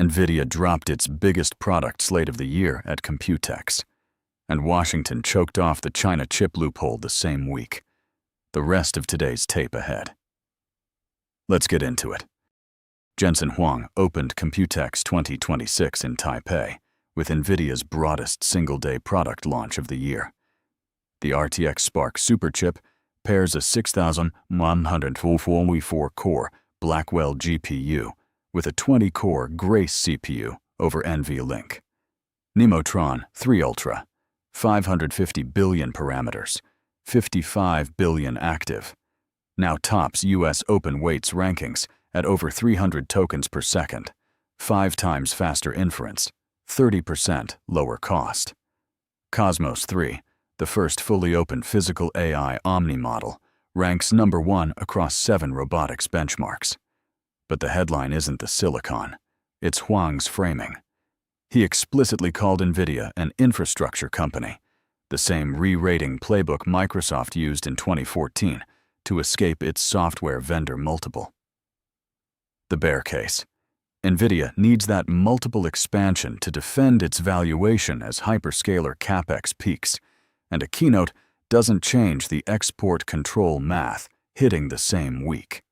NVIDIA dropped its biggest product slate of the year at Computex, and Washington choked off the China chip loophole the same week. The rest of today's tape ahead. Let's get into it. Jensen Huang opened Computex 2026 in Taipei with NVIDIA's broadest single-day product launch of the year. The RTX Spark Superchip pairs a 6144-core Blackwell GPU with a 20-core Grace CPU over NVLink. Nemotron 3 Ultra, 550 billion parameters, 55 billion active, now tops US open weights rankings at over 300 tokens per second, 5 times faster inference, 30% lower cost. Cosmos 3, the first fully open physical AI Omni model, ranks number 1 across 7 robotics benchmarks. But the headline isn't the silicon, it's Huang's framing. He explicitly called NVIDIA an infrastructure company, the same re-rating playbook Microsoft used in 2014 to escape its software vendor multiple. The bear case. NVIDIA needs that multiple expansion to defend its valuation as hyperscaler CapEx peaks, and a keynote doesn't change the export control math hitting the same week.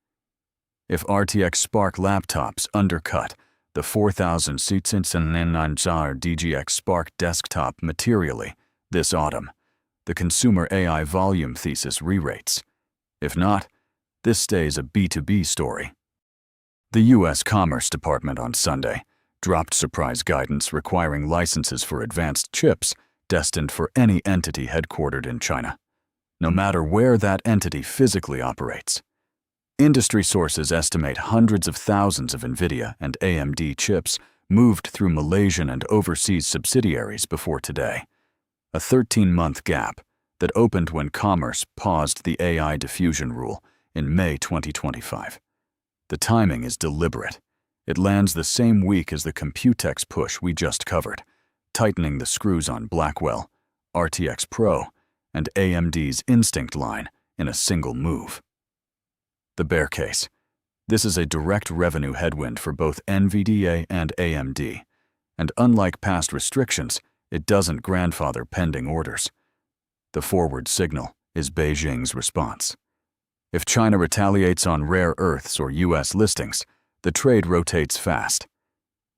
If RTX Spark laptops undercut the 4,000 seats in DGX Spark desktop materially this autumn, the consumer AI volume thesis re-rates. If not, this stays a B2B story. The U.S. Commerce Department on Sunday dropped surprise guidance requiring licenses for advanced chips destined for any entity headquartered in China, no matter where that entity physically operates. Industry sources estimate hundreds of thousands of NVIDIA and AMD chips moved through Malaysian and overseas subsidiaries before today, a 13-month gap that opened when Commerce paused the AI diffusion rule in May 2025. The timing is deliberate. It lands the same week as the Computex push we just covered, tightening the screws on Blackwell, RTX Pro, and AMD's Instinct line in a single move. The bear case. This is a direct revenue headwind for both NVDA and AMD, and unlike past restrictions, it doesn't grandfather pending orders. The forward signal is Beijing's response. If China retaliates on rare earths or US listings, the trade rotates fast.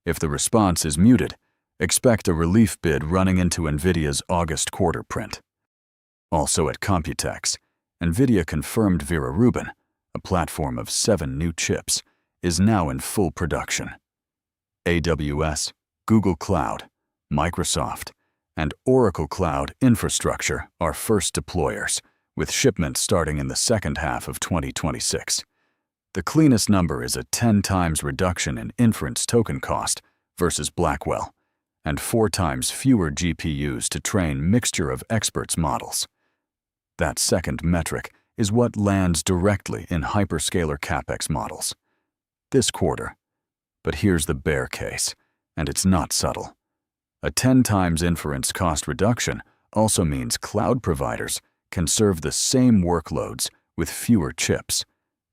If the response is muted, expect a relief bid running into NVIDIA's August quarter print. Also at Computex, NVIDIA confirmed Vera Rubin, a platform of 7 new chips, is now in full production. AWS, Google Cloud, Microsoft, and Oracle Cloud Infrastructure are first deployers, with shipments starting in the second half of 2026. The cleanest number is a 10 times reduction in inference token cost versus Blackwell, and 4 times fewer GPUs to train mixture of experts models. That second metric is what lands directly in hyperscaler CapEx models this quarter. But here's the bear case, and it's not subtle. A 10 times inference cost reduction also means cloud providers can serve the same workloads with fewer chips,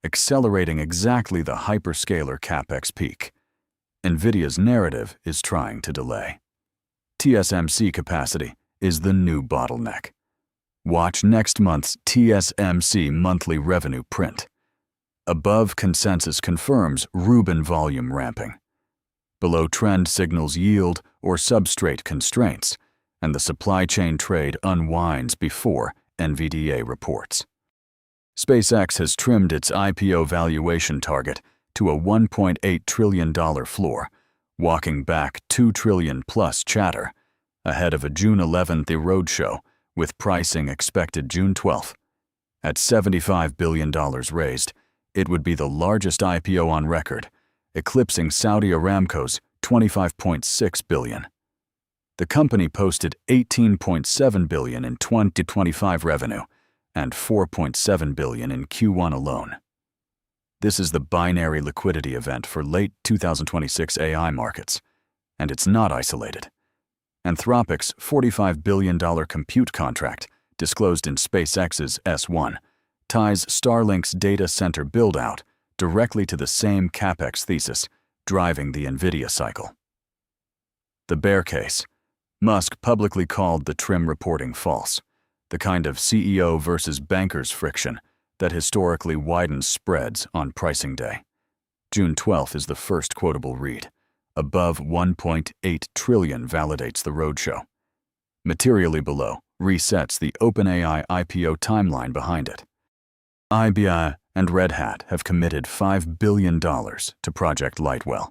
accelerating exactly the hyperscaler CapEx peak. NVIDIA's narrative is trying to delay. TSMC capacity is the new bottleneck. Watch next month's TSMC monthly revenue print. Above consensus confirms Rubin volume ramping. Below trend signals yield or substrate constraints, and the supply chain trade unwinds before NVDA reports. SpaceX has trimmed its IPO valuation target to a $1.8 trillion floor, walking back $2 trillion plus chatter, ahead of a June 11th roadshow, with pricing expected June 12th. At $75 billion raised, it would be the largest IPO on record, eclipsing Saudi Aramco's $25.6 billion. The company posted $18.7 billion in 2025 revenue and $4.7 billion in Q1 alone. This is the binary liquidity event for late 2026 AI markets, and it's not isolated. Anthropic's $45 billion compute contract, disclosed in SpaceX's S1, ties Starlink's data center build-out directly to the same CapEx thesis driving the NVIDIA cycle. The bear case. Musk publicly called the TRIM reporting false, the kind of CEO versus bankers friction that historically widens spreads on pricing day. June 12th is the first quotable read. Above 1.8 trillion validates the roadshow. Materially below resets the OpenAI IPO timeline behind it. IBM and Red Hat have committed $5 billion to Project Lightwell,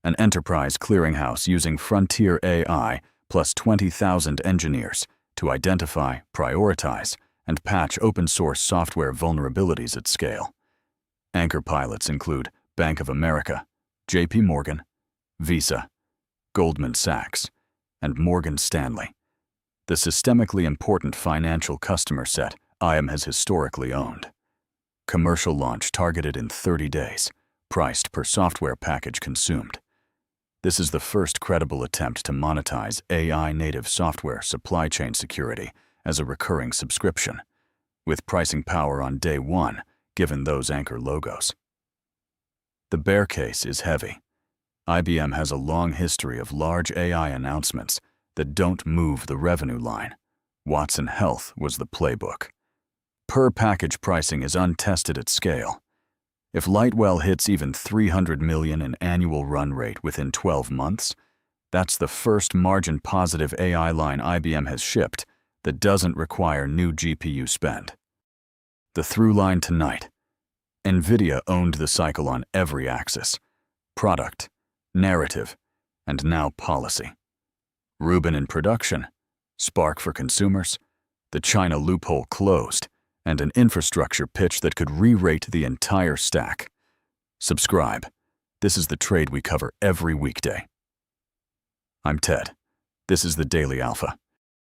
an enterprise clearinghouse using frontier AI plus 20,000 engineers to identify, prioritize, and patch open-source software vulnerabilities at scale. Anchor pilots include Bank of America, JP Morgan, Visa, Goldman Sachs, and Morgan Stanley, the systemically important financial customer set IBM has historically owned. Commercial launch targeted in 30 days, priced per software package consumed. This is the first credible attempt to monetize AI-native software supply chain security as a recurring subscription, with pricing power on day one, given those anchor logos. The bear case is heavy. IBM has a long history of large AI announcements that don't move the revenue line. Watson Health was the playbook. Per-package pricing is untested at scale. If Lightwell hits even $300 million in annual run rate within 12 months, that's the first margin-positive AI line IBM has shipped that doesn't require new GPU spend. The through line tonight. NVIDIA owned the cycle on every axis: product, narrative, and now policy. Rubin in production, Spark for consumers, the China loophole closed, and an infrastructure pitch that could re-rate the entire stack. Subscribe. This is the trade we cover every weekday. I'm Ted. This is the Daily Alpha.